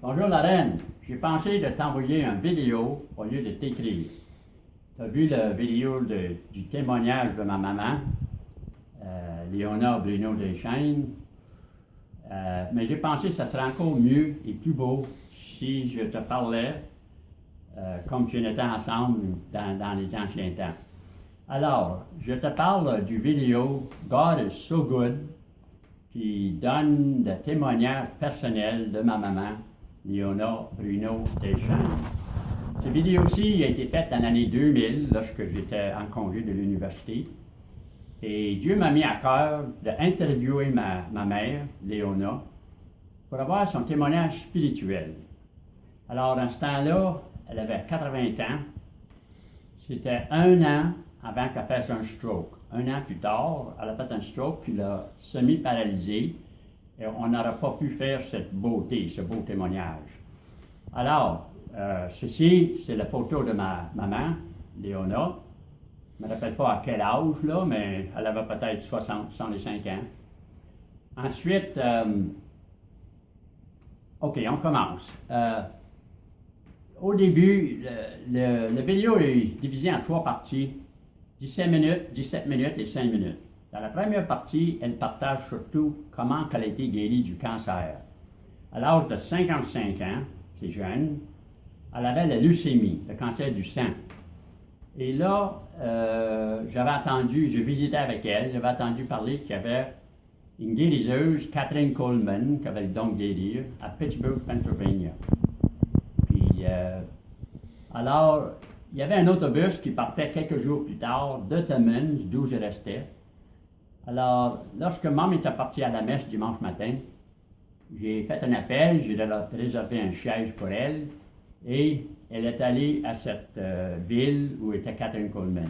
Bonjour la reine, j'ai pensé de t'envoyer une vidéo au lieu de t'écrire. Tu as vu la vidéo du témoignage de ma maman, Léona Bruno Deschênes, mais j'ai pensé que ça serait encore mieux et plus beau si je te parlais comme si on était ensemble dans les anciens temps. Alors, je te parle du vidéo God is so good qui donne le témoignage personnel de ma maman, Léona Bruno Deschênes. Cette vidéo-ci a été faite dans l'année 2000, lorsque j'étais en congé de l'université. Et Dieu m'a mis à cœur d'interviewer ma mère, Léona, pour avoir son témoignage spirituel. Alors, dans ce temps-là, elle avait 80 ans. C'était un an avant qu'elle fasse un stroke. Un an plus tard, elle a fait un stroke qui l'a semi-paralysée et on n'aurait pas pu faire cette beauté, ce beau témoignage. Alors, ceci, c'est la photo de ma maman, Léona. Je ne me rappelle pas à quel âge, là, mais elle avait peut-être 60, 65 ans. Ensuite, OK, on commence. Au début, la vidéo est divisée en 3 parties, 17 minutes et 5 minutes. Dans la première partie, elle partage surtout comment elle a été guérie du cancer. À l'âge de 55 ans, c'est jeune, elle avait la leucémie, le cancer du sang. Et là, je visitais avec elle, j'avais entendu parler qu'il y avait une guériseuse, Catherine Coleman, qui avait le don de guérir, à Pittsburgh, Pennsylvania. Puis, alors, il y avait un autobus qui partait quelques jours plus tard de Timmins, d'où je restais. Alors, lorsque maman était partie à la messe dimanche matin, j'ai fait un appel, j'ai réservé un siège pour elle, et elle est allée à cette ville où était Catherine Coleman.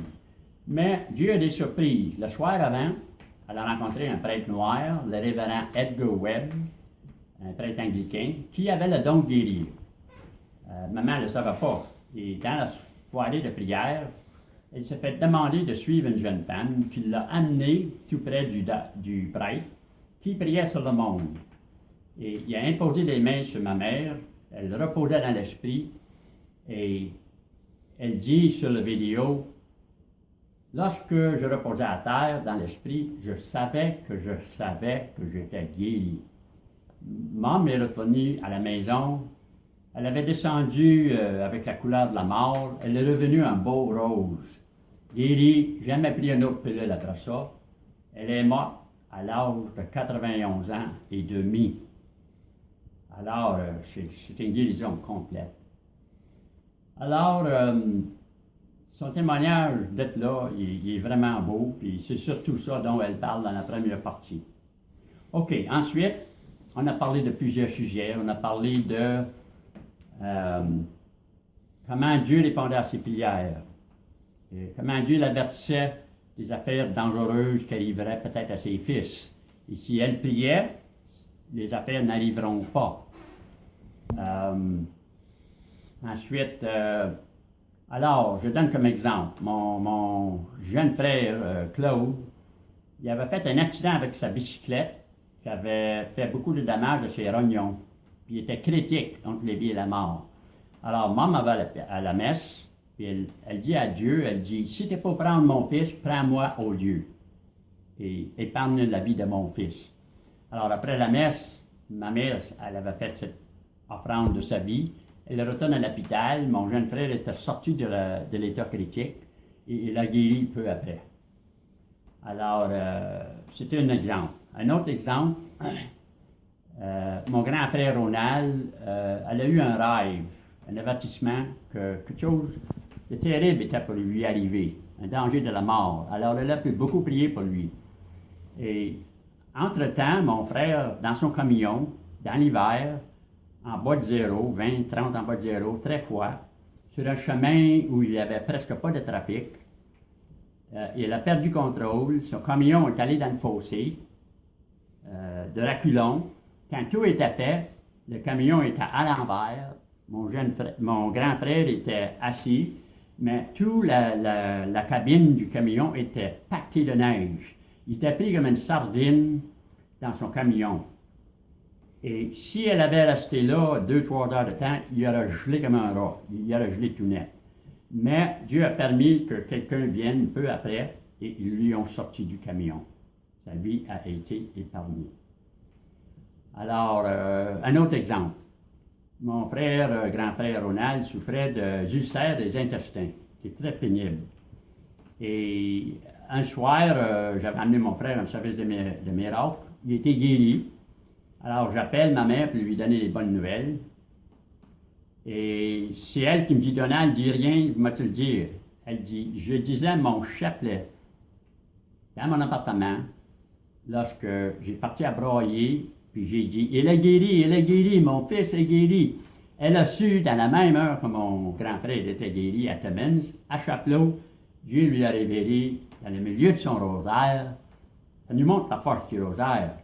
Mais Dieu a des surprises. Le soir avant, elle a rencontré un prêtre noir, le révérend Edgar Webb, un prêtre anglican, qui avait le don de guérir. Maman ne le savait pas. Et dans la soirée de prière, elle s'est fait demander de suivre une jeune femme qui l'a amenée tout près du prêtre, qui priait sur le monde. Et il a imposé les mains sur ma mère, elle reposait dans l'esprit, et elle dit sur la vidéo, « Lorsque je reposais à terre dans l'esprit, je savais que j'étais guéri. » Maman est revenue à la maison, elle avait descendu avec la couleur de la mort, elle est revenue en beau rose. Guérie, jamais pris une autre pilule après ça. Elle est morte à l'âge de 91 ans et demi. Alors, c'est une guérison complète. Alors, son témoignage d'être là, il est vraiment beau, puis c'est surtout ça dont elle parle dans la première partie. OK, ensuite, on a parlé de plusieurs sujets. On a parlé de comment Dieu répondait à ses prières, et comment Dieu l'avertissait des affaires dangereuses qui arriveraient peut-être à ses fils. Et si elle priait, les affaires n'arriveront pas. Ensuite, alors, je donne comme exemple, mon jeune frère Claude, il avait fait un accident avec sa bicyclette qui avait fait beaucoup de dommages à ses rognons. Puis il était critique entre la vie et la mort. Alors, maman va à la messe, puis elle dit à Dieu, elle dit, « Si tu n'es pas prendre mon fils, prends-moi au Dieu. Et épargne la vie de mon fils. » Alors, après la messe, ma mère, elle avait fait cette offrande de sa vie. Elle retourne à l'hôpital. Mon jeune frère était sorti de l'état critique et il a guéri peu après. Alors, c'était un exemple. Un autre exemple, mon grand frère Ronald, elle a eu un rêve, un avertissement que quelque chose de terrible était pour lui arriver, un danger de la mort. Alors, elle a pu beaucoup prier pour lui. Et entre-temps, mon frère, dans son camion, dans l'hiver, en bas de zéro, 20, 30 en bas de zéro, très froid, sur un chemin où il n'y avait presque pas de trafic. Il a perdu contrôle, son camion est allé dans le fossé de Raculon. Quand tout était fait, le camion était à l'envers, mon grand frère était assis, mais toute la cabine du camion était pactée de neige. Il était pris comme une sardine dans son camion. Et si elle avait resté là 2-3 heures de temps, il aurait gelé comme un rat. Il aurait gelé tout net. Mais Dieu a permis que quelqu'un vienne peu après et ils lui ont sorti du camion. Sa vie a été épargnée. Alors, un autre exemple. Mon frère, grand frère Ronald, souffrait d'ulcères des intestins. C'est très pénible. Et un soir, j'avais amené mon frère à un service de miracle. Il était guéri. Alors, j'appelle ma mère pour lui donner les bonnes nouvelles. Et c'est elle qui me dit, Donald, dis rien, je vais te le dire. Elle dit, je disais mon chapelet dans mon appartement lorsque j'ai parti à broyer, puis j'ai dit, il est guéri, mon fils est guéri. Elle a su, dans la même heure que mon grand frère était guéri à Timmins, à Chapelot, Dieu lui a révélé, dans le milieu de son rosaire, ça nous montre la force du rosaire,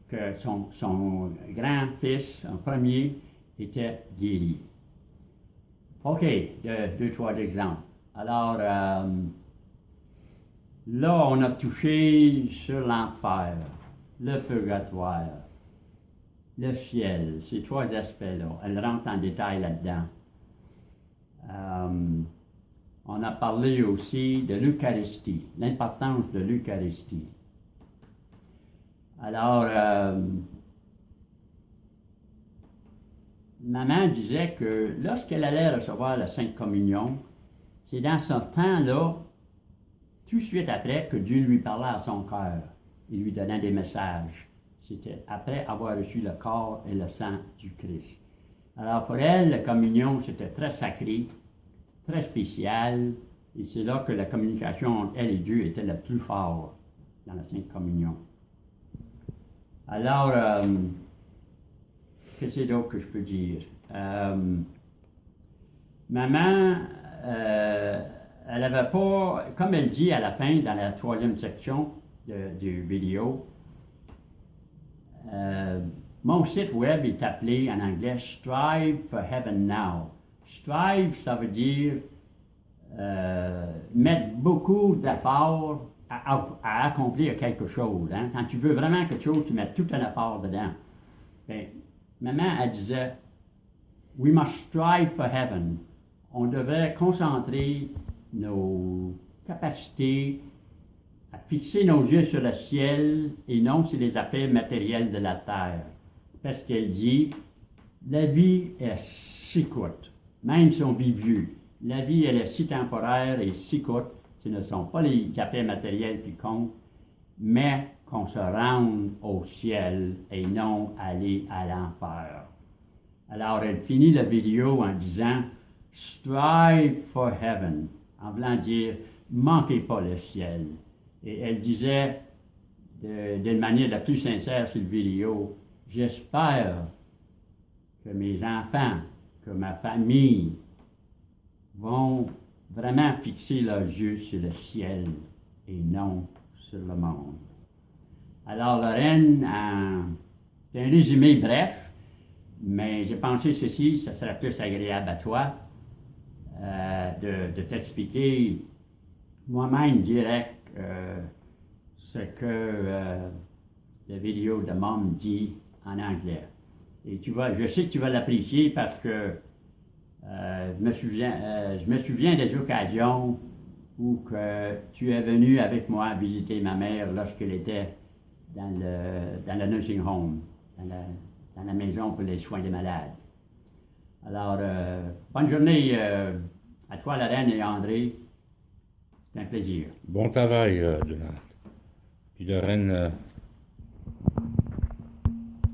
que son grand-fils, en premier, était guéri. OK, deux, trois exemples. Alors, là, on a touché sur l'enfer, le purgatoire, le ciel, ces trois aspects-là. Elle rentre en détail là-dedans. On a parlé aussi de l'Eucharistie, l'importance de l'Eucharistie. Alors, maman disait que lorsqu'elle allait recevoir la Sainte Communion, c'est dans ce temps-là, tout de suite après, que Dieu lui parlait à son cœur. Il lui donnait des messages. C'était après avoir reçu le corps et le sang du Christ. Alors pour elle, la communion, c'était très sacré, très spécial, et c'est là que la communication entre elle et Dieu était la plus forte dans la Sainte Communion. Alors, qu'est-ce d'autre que je peux dire? Maman, elle n'avait pas, comme elle dit à la fin, dans la 3e section du vidéo, mon site web est appelé en anglais Strive for Heaven Now. Strive, ça veut dire mettre beaucoup d'efforts à accomplir quelque chose. Hein? Quand tu veux vraiment quelque chose, tu mets tout un effort dedans. Bien, maman, elle disait, we must strive for heaven. On devrait concentrer nos capacités à fixer nos yeux sur le ciel et non sur les affaires matérielles de la terre. Parce qu'elle dit, la vie est si courte, même si on vit vieux. La vie, elle est si temporaire et si courte, ce ne sont pas les affaires matérielles qui comptent, mais qu'on se rende au ciel et non aller à l'enfer. Alors, elle finit la vidéo en disant, strive for heaven, en voulant dire, manquez pas le ciel. Et elle disait, d'une manière la plus sincère sur la vidéo, j'espère que mes enfants, que ma famille vont vraiment fixer leurs yeux sur le ciel et non sur le monde. Alors, Lorraine, c'est un résumé bref, mais j'ai pensé ceci, ça serait plus agréable à toi de t'expliquer moi-même direct ce que la vidéo de Mom dit en anglais. Et je sais que tu vas l'apprécier parce que je me souviens des occasions où que tu es venu avec moi visiter ma mère lorsqu'elle était dans le nursing home, dans la maison pour les soins des malades. Alors, bonne journée à toi, Lorraine et André. C'est un plaisir. Bon travail, Donald. Puis Lorraine,